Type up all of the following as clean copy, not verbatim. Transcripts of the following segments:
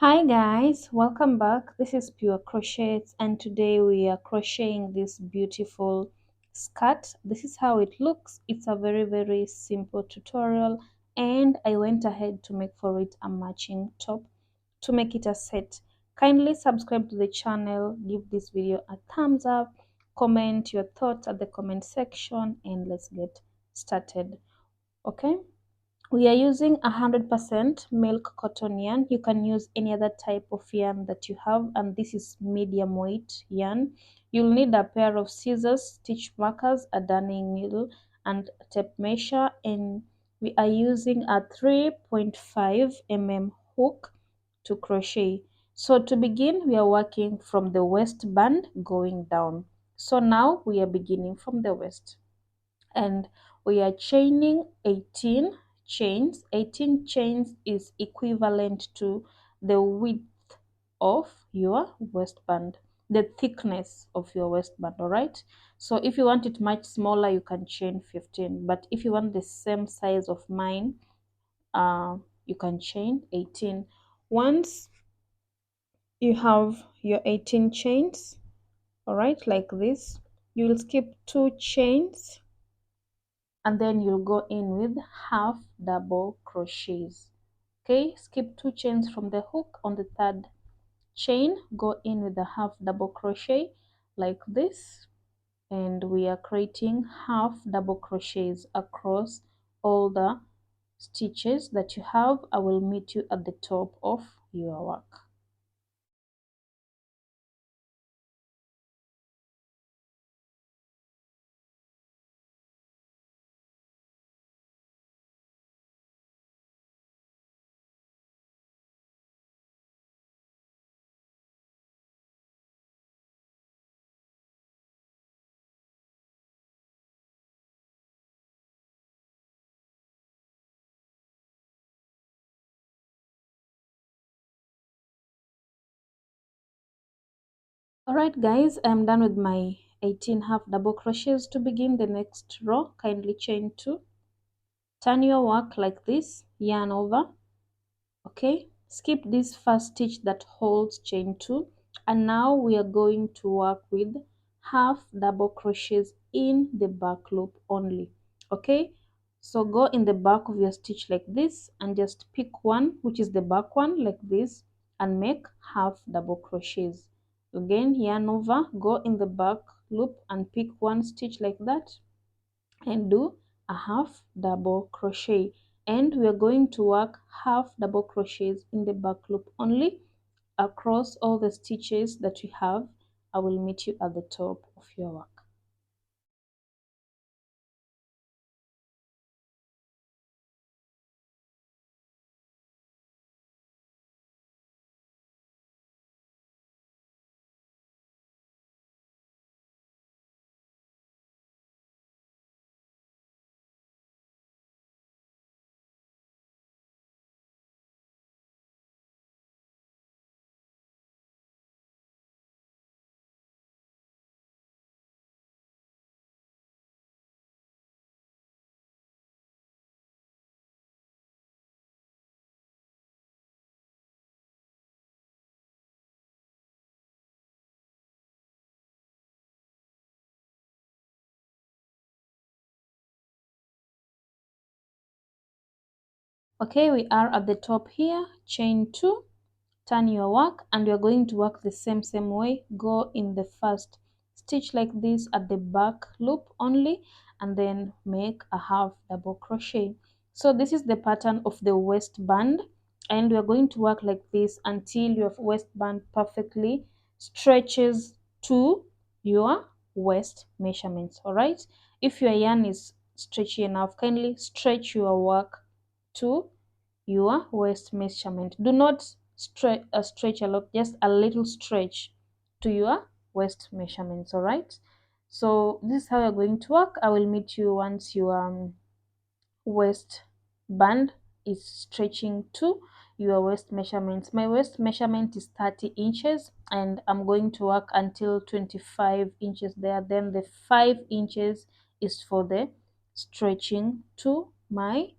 Hi guys, welcome back. This is Pure Crochets and today we are crocheting this beautiful skirt. This is how it looks. It's a very simple tutorial and I went ahead to make for it a matching top to make it a set. Kindly subscribe to the channel, give this video a thumbs up, comment your thoughts at the comment section and let's get started. Okay? We are using 100% milk cotton yarn. You can use any other type of yarn that you have, and this is medium weight yarn. You'll need a pair of scissors, stitch markers, a darning needle, and a tape measure. And we are using a 3.5 mm hook to crochet. So to begin, we are working from the waistband going down. So now we are beginning from the waist and we are chaining 18 chains. 18 chains is equivalent to the width of your waistband, the thickness of your waistband. All right, so if you want it much smaller you can chain 15, but if you want the same size of mine, you can chain 18. Once you have your 18 chains, all right, like this, you will skip 2 chains and then you'll go in with half double crochets. Okay, skip 2 chains from the hook. On the third chain, go in with the half double crochet like this, and we are creating half double crochets across all the stitches that you have. I will meet you at the top of your work. Alright guys, I'm done with my 18 half double crochets. To begin the next row, kindly chain 2, turn your work like this, yarn over. Okay, skip this first stitch that holds chain 2, and now we are going to work with half double crochets in the back loop only. Okay, so go in the back of your stitch like this and just pick one, which is the back one, like this, and make half double crochets. Again, yarn over, go in the back loop and pick one stitch like that and do a half double crochet, and we are going to work half double crochets in the back loop only across all the stitches that we have. I will meet you at the top of your work. Okay, we are at the top here. Chain 2, turn your work, and we are going to work the same way. Go in the first stitch like this at the back loop only, and then make a half double crochet. So this is the pattern of the waistband, and we are going to work like this until your waistband perfectly stretches to your waist measurements. All right, if your yarn is stretchy enough, kindly stretch your work to your waist measurement. Do not stretch a lot, just a little stretch to your waist measurements. All right, so this is how you're going to work. I will meet you once your waist band is stretching to your waist measurements. My waist measurement is 30 inches and I'm going to work until 25 inches there. Then the 5 inches is for the stretching to my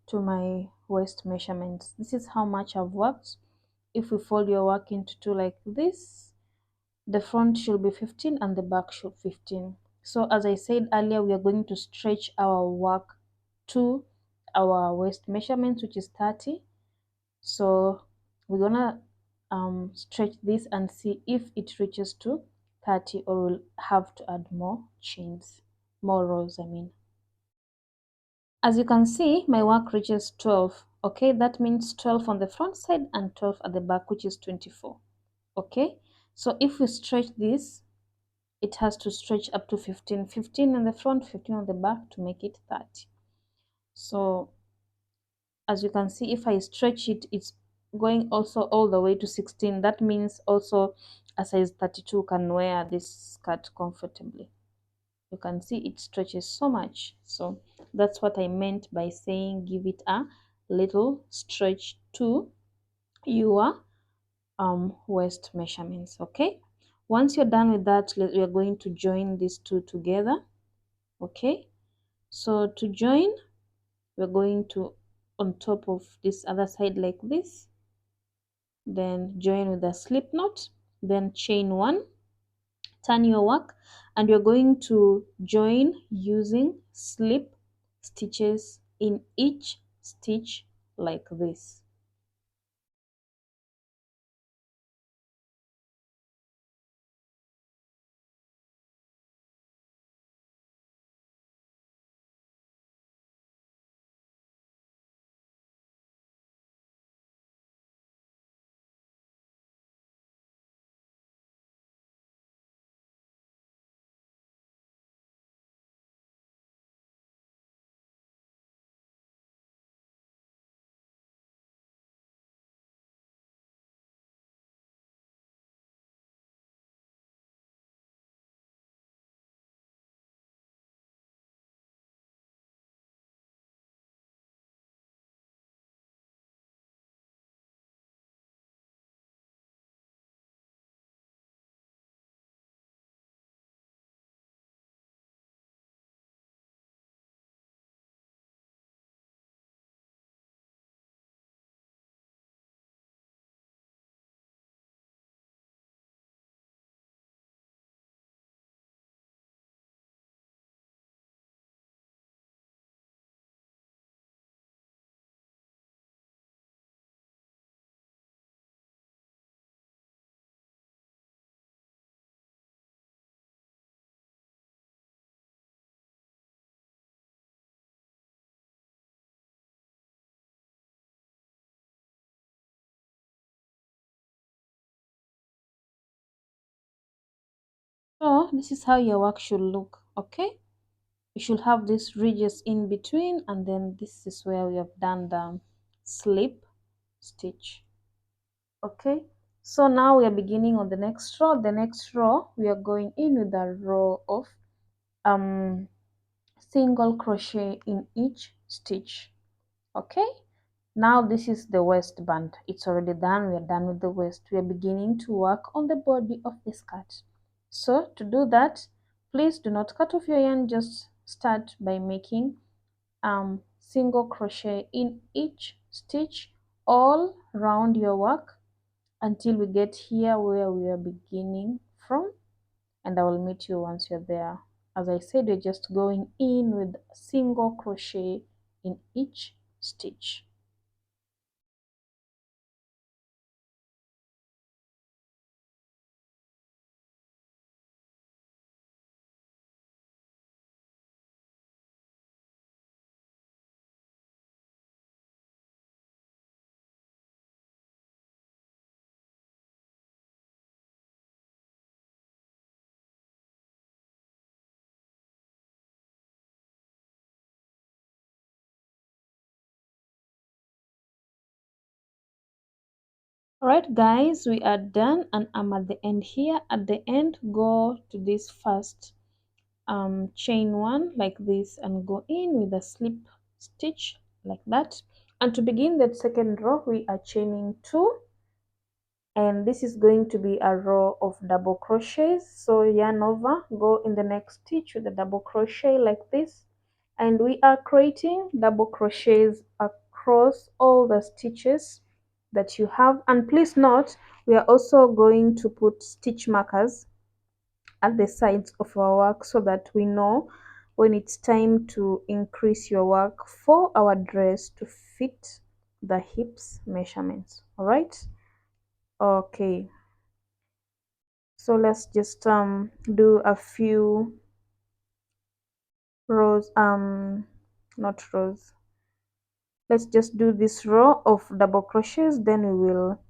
to my waist measurements. This is how much I've worked. If we fold your work into two like this, the front should be 15 and the back should 15. So as I said earlier, we are going to stretch our work to our waist measurements, which is 30. So we're gonna stretch this and see if it reaches to 30, or we'll have to add more chains, more rows I mean. As you can see, my work reaches 12. Okay, that means 12 on the front side and 12 at the back, which is 24. Okay, so if we stretch this, it has to stretch up to 15. 15 on the front, 15 on the back to make it 30. So as you can see, if I stretch it, it's going also all the way to 16. That means also a size 32 can wear this skirt comfortably. You can see it stretches so much. So that's what I meant by saying give it a little stretch to your waist measurements. Okay, once you're done with that, we are going to join these two together. Okay, so to join, we're going to on top of this other side like this, then join with a slip knot, then chain one, turn your work, and you're going to join using slip stitches in each stitch like this. So this is how your work should look. Okay, you should have these ridges in between, and then this is where we have done the slip stitch. Okay, so now we are beginning on the next row. The next row we are going in with a row of um single crochet in each stitch. Okay, now this is the waistband. It's already done. We are done with the waist. We are beginning to work on the body of the skirt. So to do that, please do not cut off your yarn. Just start by making single crochet in each stitch all round your work until we get here where we are beginning from, and I will meet you once you're there. As I said, we're just going in with single crochet in each stitch. Alright guys, we are done and I'm at the end here. At the end, go to this first chain one like this and go in with a slip stitch like that. And to begin that second row, we are chaining two, and this is going to be a row of double crochets. So yarn over, go in the next stitch with a double crochet like this, and we are creating double crochets across all the stitches that you have. And please note, we are also going to put stitch markers at the sides of our work so that we know when it's time to increase your work for our dress to fit the hips measurements. All right, okay, so let's just do a few rows, not rows, let's just do this row of double crochets, then we will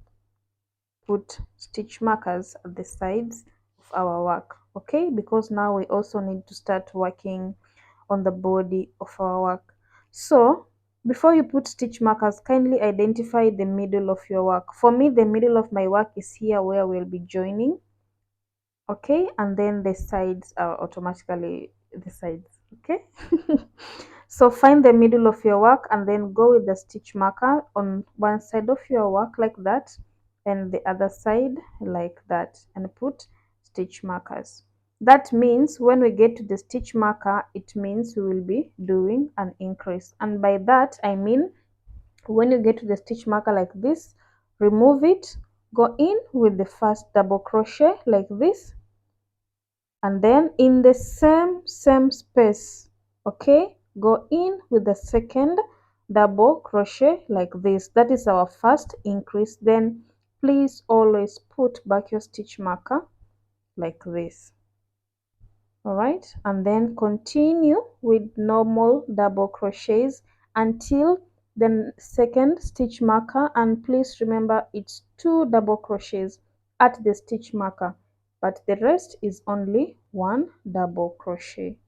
put stitch markers at the sides of our work. Okay, because now we also need to start working on the body of our work. So before you put stitch markers, kindly identify the middle of your work. For me, the middle of my work is here where we'll be joining. Okay, and then the sides are automatically the sides. Okay. So find the middle of your work and then go with the stitch marker on one side of your work like that, and the other side like that, and put stitch markers. That means when we get to the stitch marker, it means we will be doing an increase. And by that I mean, when you get to the stitch marker like this, remove it, go in with the first double crochet like this, and then in the same space, okay, go in with the second double crochet like this. That is our first increase. Then please always put back your stitch marker like this. All right, and then continue with normal double crochets until the second stitch marker, and please remember it's 2 double crochets at the stitch marker, but the rest is only 1 double crochet.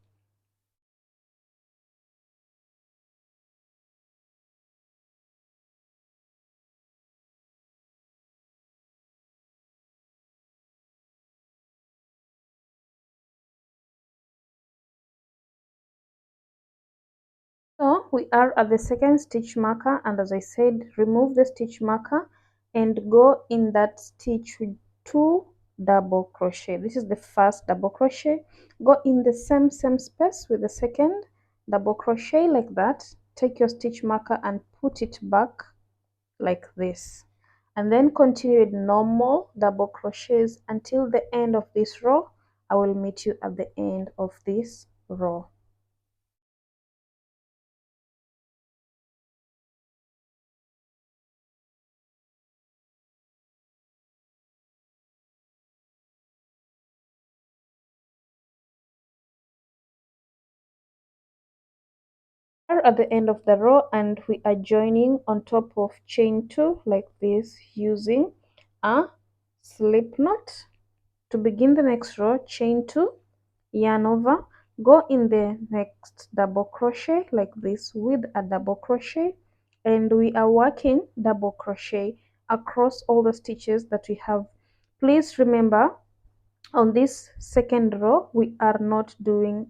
So we are at the second stitch marker, and as I said, remove the stitch marker and go in that stitch with 2 double crochet. This is the first double crochet. Go in the same space with the second double crochet like that. Take your stitch marker and put it back like this, and then continue with normal double crochets until the end of this row. I will meet you at the end of this row. Are at the end of the row, and we are joining on top of chain 2 like this using a slip knot. To begin the next row, chain 2, yarn over, go in the next double crochet like this with a double crochet, and we are working double crochet across all the stitches that we have. Please remember, on this second row we are not doing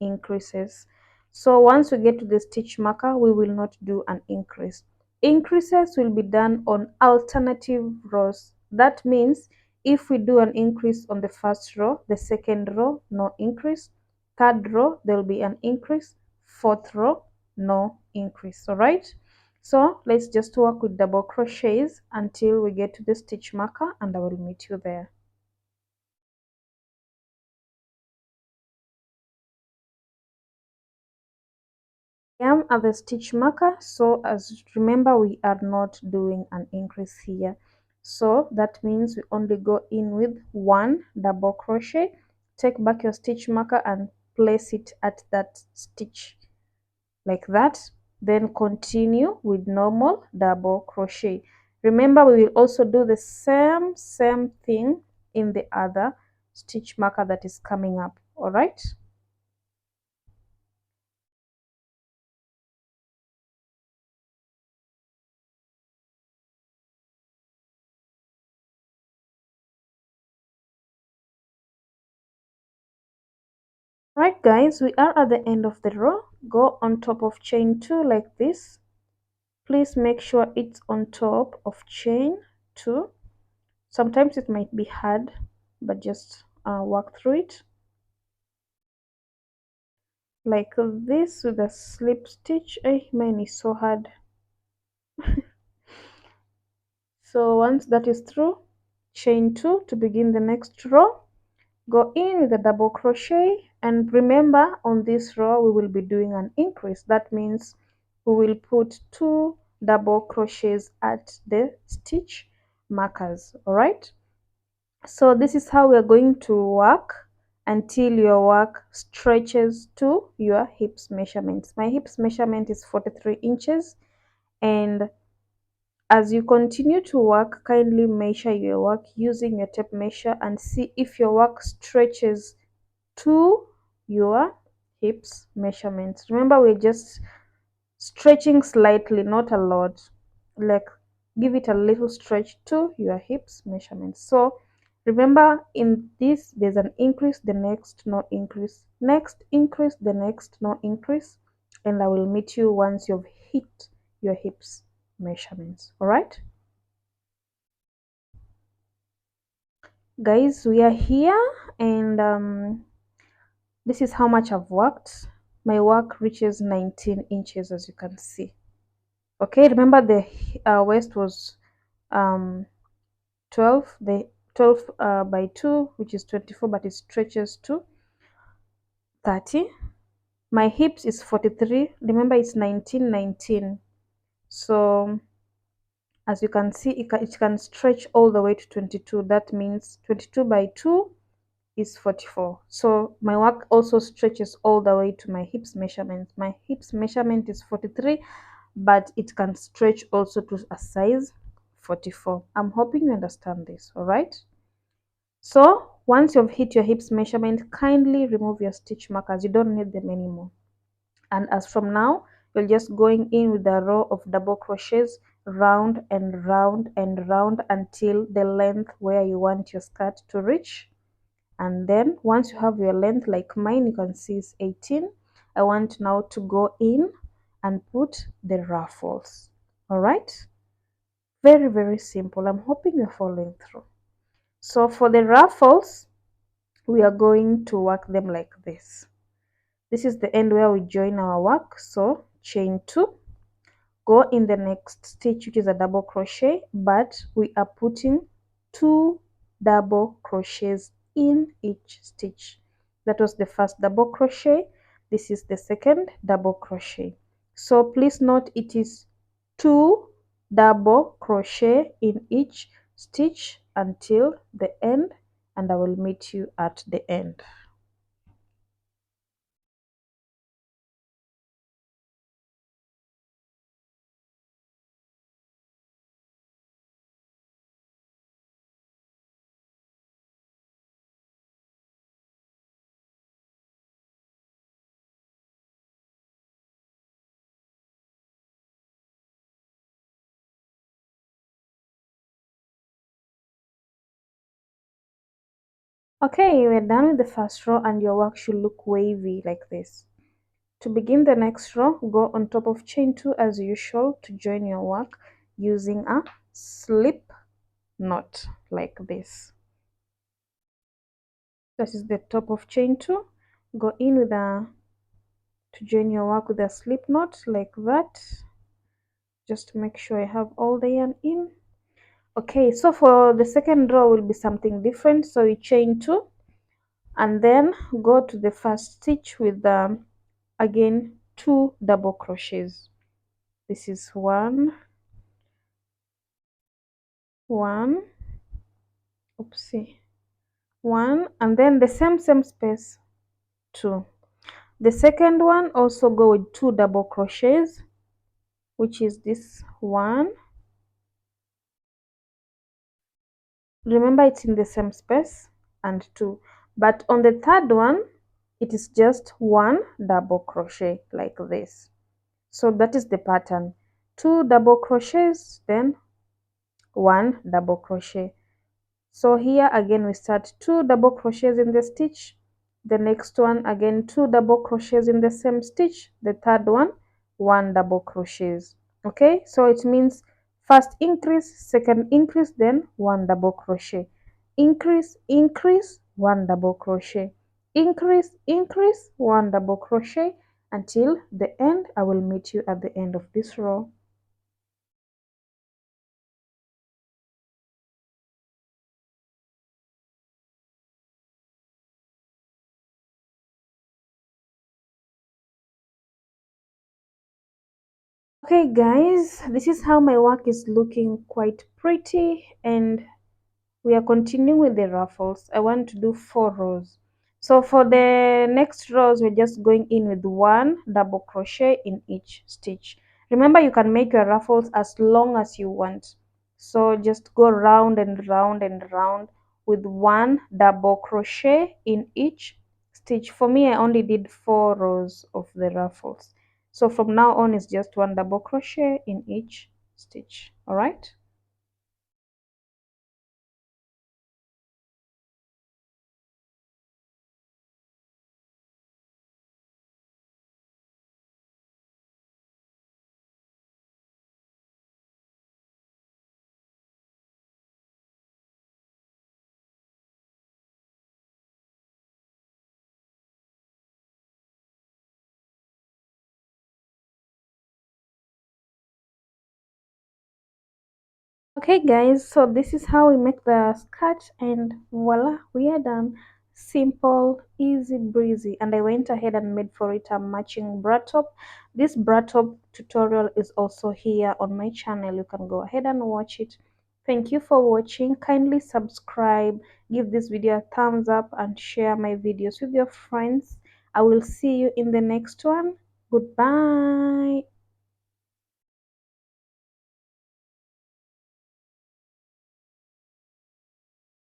increases. So once we get to the stitch marker, we will not do an increase. Increases will be done on alternative rows. That means if we do an increase on the first row, the second row, no increase. Third row, there will be an increase. Fourth row, no increase. All right. So let's just work with double crochets until we get to the stitch marker, and I will meet you there. Am at the stitch marker, so as remember we are not doing an increase here, so that means we only go in with 1 double crochet. Take back your stitch marker and place it at that stitch like that, then continue with normal double crochet. Remember, we will also do the same thing in the other stitch marker that is coming up. All right. Right guys, we are at the end of the row. Go on top of chain 2 like this. Please make sure it's on top of chain 2. Sometimes it might be hard, but just work through it. like this with a slip stitch. Mine is so hard. So once that is through, chain 2 to begin the next row. Go in with a double crochet, and remember on this row we will be doing an increase. That means we will put 2 double crochets at the stitch markers. All right, so this is how we are going to work until your work stretches to your hips measurements. My hips measurement is 43 inches, and as you continue to work, kindly measure your work using your tape measure and see if your work stretches to your hips measurements. Remember, we're just stretching slightly, not a lot. Like, give it a little stretch to your hips measurements. So remember, in this there's an increase, the next no increase, next increase, the next no increase, and I will meet you once you've hit your hips measurements. All right, guys, we are here, and this is how much I've worked. My work reaches 19 inches, as you can see. Okay, remember the waist was 12, the 12 by 2, which is 24, but it stretches to 30. My hips is 43. Remember, it's 19, 19. So as you can see, it can stretch all the way to 22. That means 22 by 2 is 44. So my work also stretches all the way to my hips measurement. My hips measurement is 43, but it can stretch also to a size 44. I'm hoping you understand this. All right, so once you've hit your hips measurement, kindly remove your stitch markers. You don't need them anymore. And as from now, you're just going in with a row of double crochets round and round and round until the length where you want your skirt to reach. And then once you have your length, like mine, you can see is 18. I want now to go in and put the ruffles. All right, very, very simple. I'm hoping you're following through. So for the ruffles, we are going to work them like this. This is the end where we join our work. So chain 2, go in the next stitch, which is a double crochet, but we are putting 2 double crochets in each stitch. That was the first double crochet. This is the second double crochet. So please note, it is 2 double crochet in each stitch until the end, and I will meet you at the end. Okay, we're done with the first row, and your work should look wavy like this. To begin the next row, go on top of chain 2 as usual to join your work using a slip knot like this. That is the top of chain 2. Go in with a to join your work with a slip knot like that. Just make sure I have all the yarn in. Okay, so for the second row will be something different. So you chain 2 and then go to the first stitch with again 2 double crochets. This is one, oopsie, one, and then the same space, 2. The second one, also go with 2 double crochets, which is this one. Remember, it's in the same space, and 2. But on the third one, it is just 1 double crochet like this. So that is the pattern: 2 double crochets, then 1 double crochet. So here again we start 2 double crochets in the stitch, the next one again 2 double crochets in the same stitch, the third one 1 double crochets. Okay, so it means first increase, second increase, then 1 double crochet, increase, increase, 1 double crochet, increase, increase, one double crochet until the end. I will meet you at the end of this row. Okay guys, this is how my work is looking, quite pretty, and we are continuing with the ruffles. I want to do 4 rows. So for the next rows, we're just going in with one double crochet in each stitch. Remember, you can make your ruffles as long as you want. So just go round and round and round with one double crochet in each stitch. For me, I only did 4 rows of the ruffles. So from now on, it's just one double crochet in each stitch. All right. Okay guys, so this is how we make the skirt, and voila, we are done. Simple, easy breezy. And I went ahead and made for it a matching bra top. This bra top tutorial is also here on my channel. You can go ahead and watch it. Thank you for watching. Kindly subscribe, give this video a thumbs up, and share my videos with your friends. I will see you in the next one. Goodbye.